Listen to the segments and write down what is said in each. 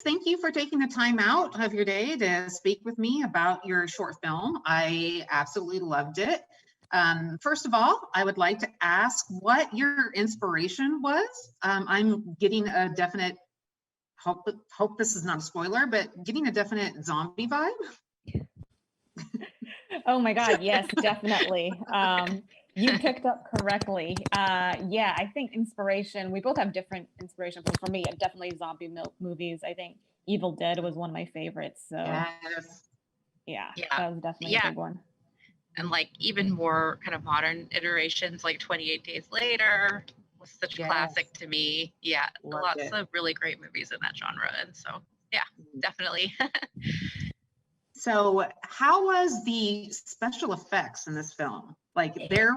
Thank you for taking the time out of your day to speak with me about your short film. I absolutely loved it. First of all, I would like to ask what your inspiration was. I'm getting a definite, hope this is not a spoiler, but getting a definite zombie vibe. Oh my God, yes, definitely. You picked up correctly. Yeah, I think inspiration, we both have different inspiration. For me, definitely zombie movies. I think Evil Dead was one of my favorites. So Yes. yeah, that was definitely a big one. And like even more kind of modern iterations, like 28 Days Later was such a classic to me. Yeah, lots of really great movies in that genre. And so, yeah, definitely. So how was the special effects in this film? Like there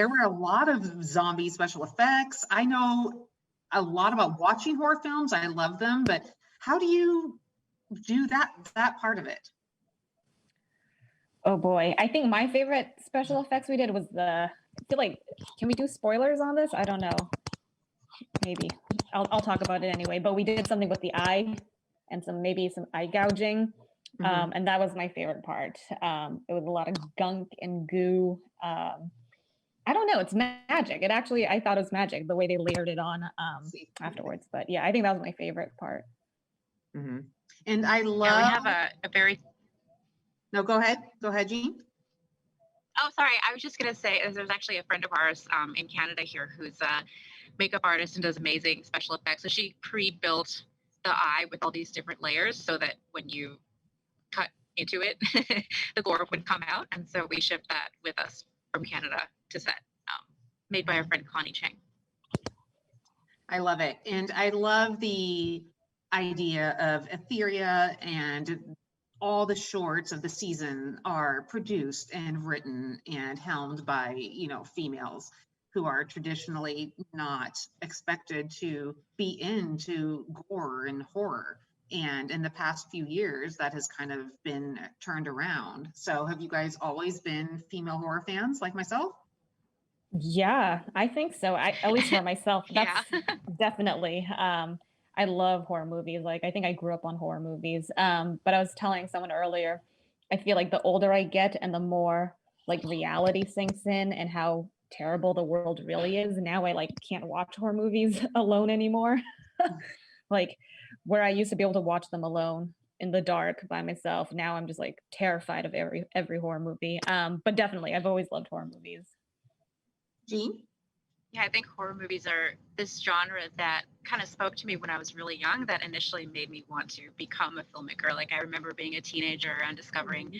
were a lot of zombie special effects. I know a lot about watching horror films. I love them, but how do you do that part of it? Oh boy, I think my favorite special effects we did was I feel like, can we do spoilers on this? I don't know. Maybe. I'll talk about it anyway, but we did something with the eye and maybe some eye gouging. And that was my favorite part. It was a lot of gunk and goo. I don't know, it's magic. I thought it was magic, the way they layered it on afterwards. But yeah, I think that was my favorite part. And I love... Yeah, we have a very... No, go ahead, Jean. Oh, sorry, I was just gonna say, there's actually a friend of ours in Canada here who's a makeup artist and does amazing special effects. So she pre-built the eye with all these different layers so that when you cut into it, the gore would come out. And so we shipped that with us from Canada to set, made by our friend Connie Chang. I love it. And I love the idea of Etheria, and all the shorts of the season are produced and written and helmed by, females who are traditionally not expected to be into gore and horror. And in the past few years, that has kind of been turned around. So have you guys always been female horror fans like myself? Yeah, I think so. At least for myself, that's definitely. I love horror movies. Like, I think I grew up on horror movies. But I was telling someone earlier, I feel like the older I get and the more like reality sinks in and how terrible the world really is. Now I can't watch horror movies alone anymore. Like where I used to be able to watch them alone in the dark by myself. Now I'm just terrified of every horror movie. But definitely, I've always loved horror movies. Jean? Yeah, I think horror movies are this genre that kind of spoke to me when I was really young, that initially made me want to become a filmmaker. Like I remember being a teenager and discovering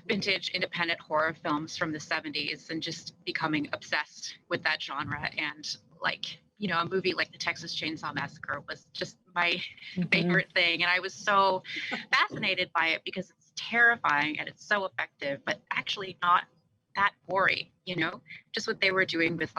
vintage independent horror films from the 70s and just becoming obsessed with that genre. And a movie like the Texas Chainsaw Massacre was just my favorite thing. And I was so fascinated by it because it's terrifying and it's so effective, but actually not that gory, just what they were doing with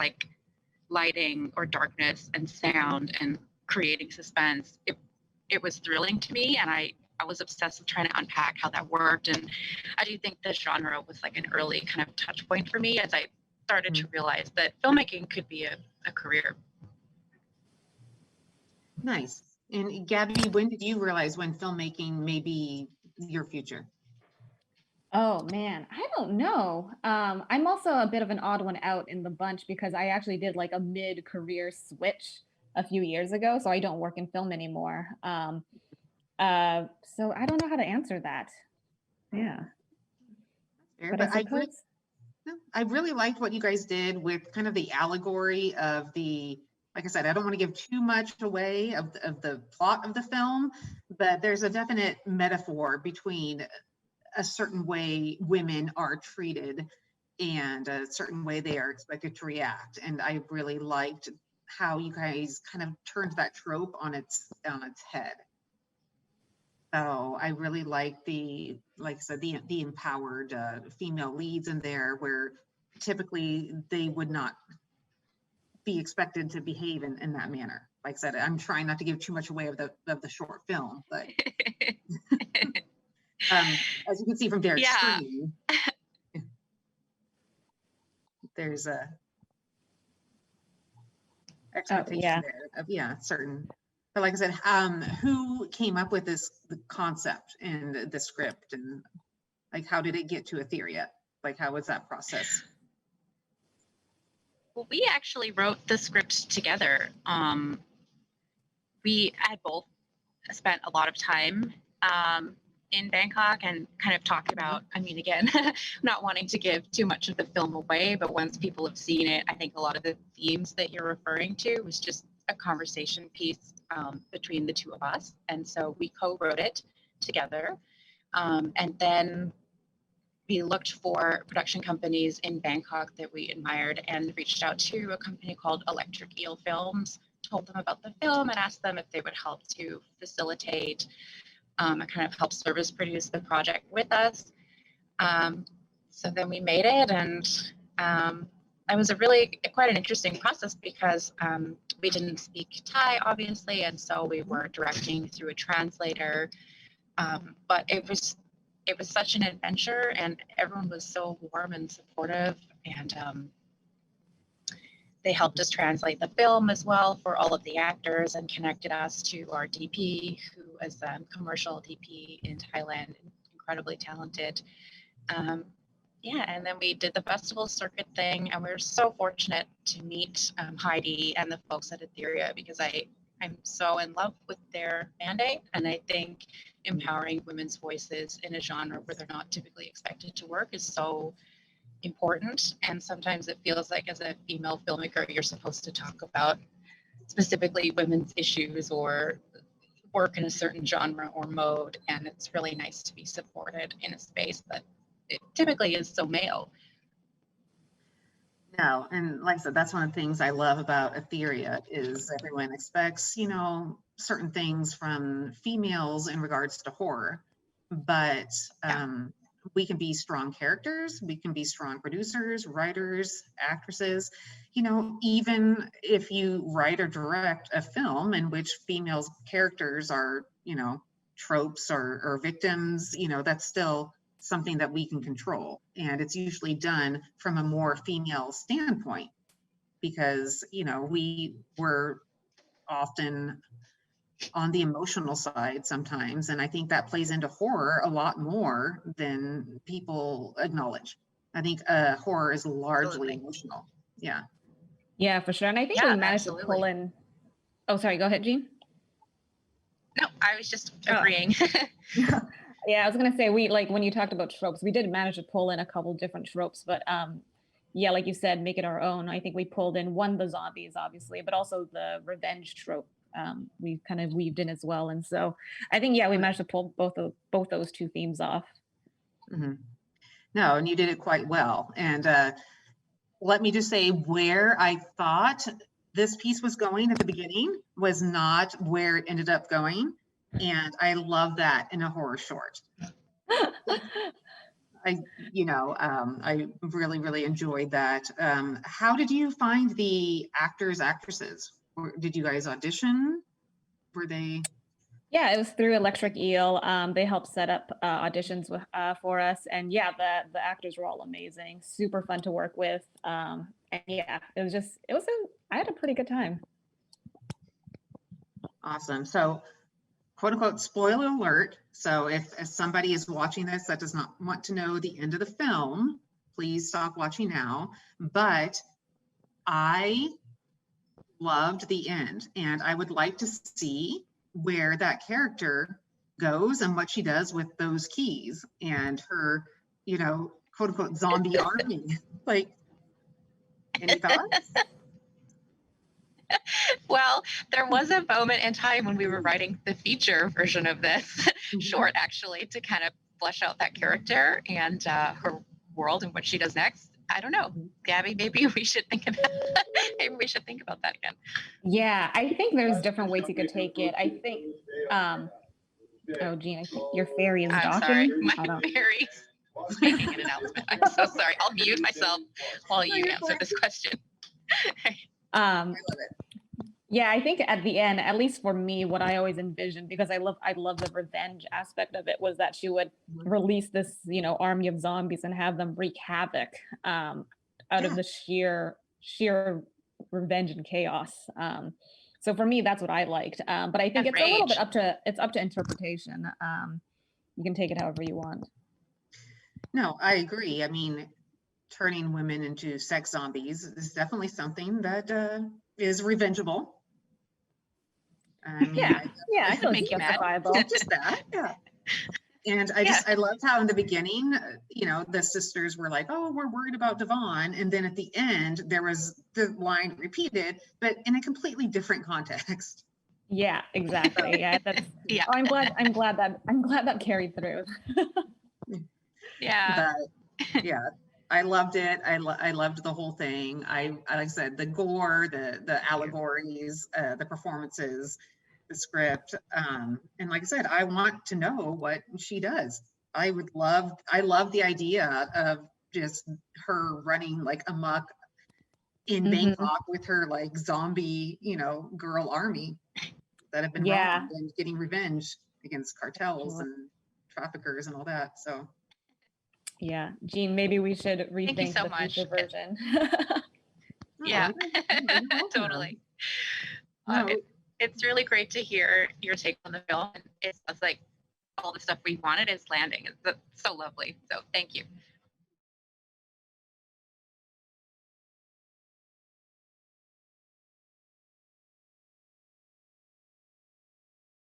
lighting or darkness and sound and creating suspense. It was thrilling to me, and I was obsessed with trying to unpack how that worked. And I do think this genre was an early kind of touch point for me as I started to realize that filmmaking could be a career. Nice. And Gabby, when did you realize when filmmaking may be your future? Oh man, I don't know. I'm also a bit of an odd one out in the bunch because I actually did a mid-career switch a few years ago. So I don't work in film anymore. So I don't know how to answer that. Yeah. Fair, but I really liked what you guys did with kind of the allegory of like I said, I don't want to give too much away of the plot of the film, but there's a definite metaphor between a certain way women are treated and a certain way they are expected to react. And I really liked how you guys kind of turned that trope on its head. So I really like like I said, the empowered female leads in there, where typically they would not be expected to behave in that manner. Like I said, I'm trying not to give too much away of the short film, but as you can see from Derek's screen, there's a expectation there of certain But like I said, who came up with the concept and the script, and like how did it get to Etheria? Like how was that process? Well, we actually wrote the script together. We had both spent a lot of time in Bangkok and kind of talked about, I mean, again, not wanting to give too much of the film away, but once people have seen it, I think a lot of the themes that you're referring to was just a conversation piece between the two of us. And so we co-wrote it together. And then we looked for production companies in Bangkok that we admired and reached out to a company called Electric Eel Films, told them about the film and asked them if they would help to facilitate and kind of help service produce the project with us. So then we made it, and it was quite an interesting process because we didn't speak Thai, obviously, and so we were directing through a translator. But it was such an adventure, and everyone was so warm and supportive, and they helped us translate the film as well for all of the actors and connected us to our DP, who was a commercial DP in Thailand, incredibly talented. Yeah, and then we did the festival circuit thing, and we were so fortunate to meet Heidi and the folks at Etheria, because I'm so in love with their mandate, and I think empowering women's voices in a genre where they're not typically expected to work is so important. And sometimes it feels like as a female filmmaker, you're supposed to talk about specifically women's issues or work in a certain genre or mode. And it's really nice to be supported in a space that it typically is so male. No, and like I said, that's one of the things I love about Etheria is everyone expects, certain things from females in regards to horror, but we can be strong characters, we can be strong producers, writers, actresses, even if you write or direct a film in which female characters are, tropes or victims, that's still something that we can control. And it's usually done from a more female standpoint because, we were often on the emotional side sometimes. And I think that plays into horror a lot more than people acknowledge. I think horror is largely emotional. Yeah. Yeah, for sure. And I think we managed to pull in. Oh, sorry. Go ahead, Jean. No, I was just agreeing. Yeah, I was gonna say when you talked about tropes, we did manage to pull in a couple different tropes, but yeah, like you said, make it our own. I think we pulled in the zombies, obviously, but also the revenge trope. We kind of weaved in as well, and so I think we managed to pull both those two themes off. Mm-hmm. No, and you did it quite well. And let me just say where I thought this piece was going at the beginning was not where it ended up going. And I love that in a horror short. I really, really enjoyed that. How did you find the actors, actresses? Did you guys audition? Were they? Yeah, it was through Electric Eel. They helped set up auditions for us, and the actors were all amazing, super fun to work with. And I had a pretty good time. Awesome. So, quote unquote, spoiler alert. So if somebody is watching this that does not want to know the end of the film, please stop watching now. But I loved the end, and I would like to see where that character goes and what she does with those keys and her, quote unquote, zombie army. Like, any thoughts? Well, there was a moment in time when we were writing the feature version of this short, actually, to kind of flesh out that character and her world and what she does next. I don't know, Gabby, maybe we should think about that again. Yeah, I think there's different ways you could take it. I think, oh, Jean, I think your fairy is I'm docking. sorry, my fairy's making an announcement. I'm so sorry. I'll mute myself while you answer this question. I love it. Yeah, I think at the end, at least for me, what I always envisioned, because I love the revenge aspect of it, was that she would release this, army of zombies and have them wreak havoc out of the sheer revenge and chaos. So for me, that's what I liked. But I think And it's a little bit rage. up to interpretation. You can take it however you want. No, I agree. I mean, turning women into sex zombies is definitely something that is revengeable. I mean, Yeah, I feel it's Make you mad. justifiable. just that, yeah. And I loved how in the beginning, the sisters were like, "Oh, we're worried about Devon," and then at the end there was the line repeated, but in a completely different context. Yeah, exactly. Yeah, that's. Yeah. Oh, I'm glad that carried through. Yeah. But yeah, I loved it. I loved the whole thing. Like I said, the gore, the allegories, the performances, the script, and like I said, I want to know what she does. I love the idea of just her running like amok in Bangkok with her like zombie, girl army that have been wronged and getting revenge against cartels and traffickers and all that. So yeah, Jean, maybe we should rethink so the much. future version. Yeah, Oh, totally. no, It's really great to hear your take on the film. It sounds like all the stuff we wanted is landing. It's so lovely. So thank you.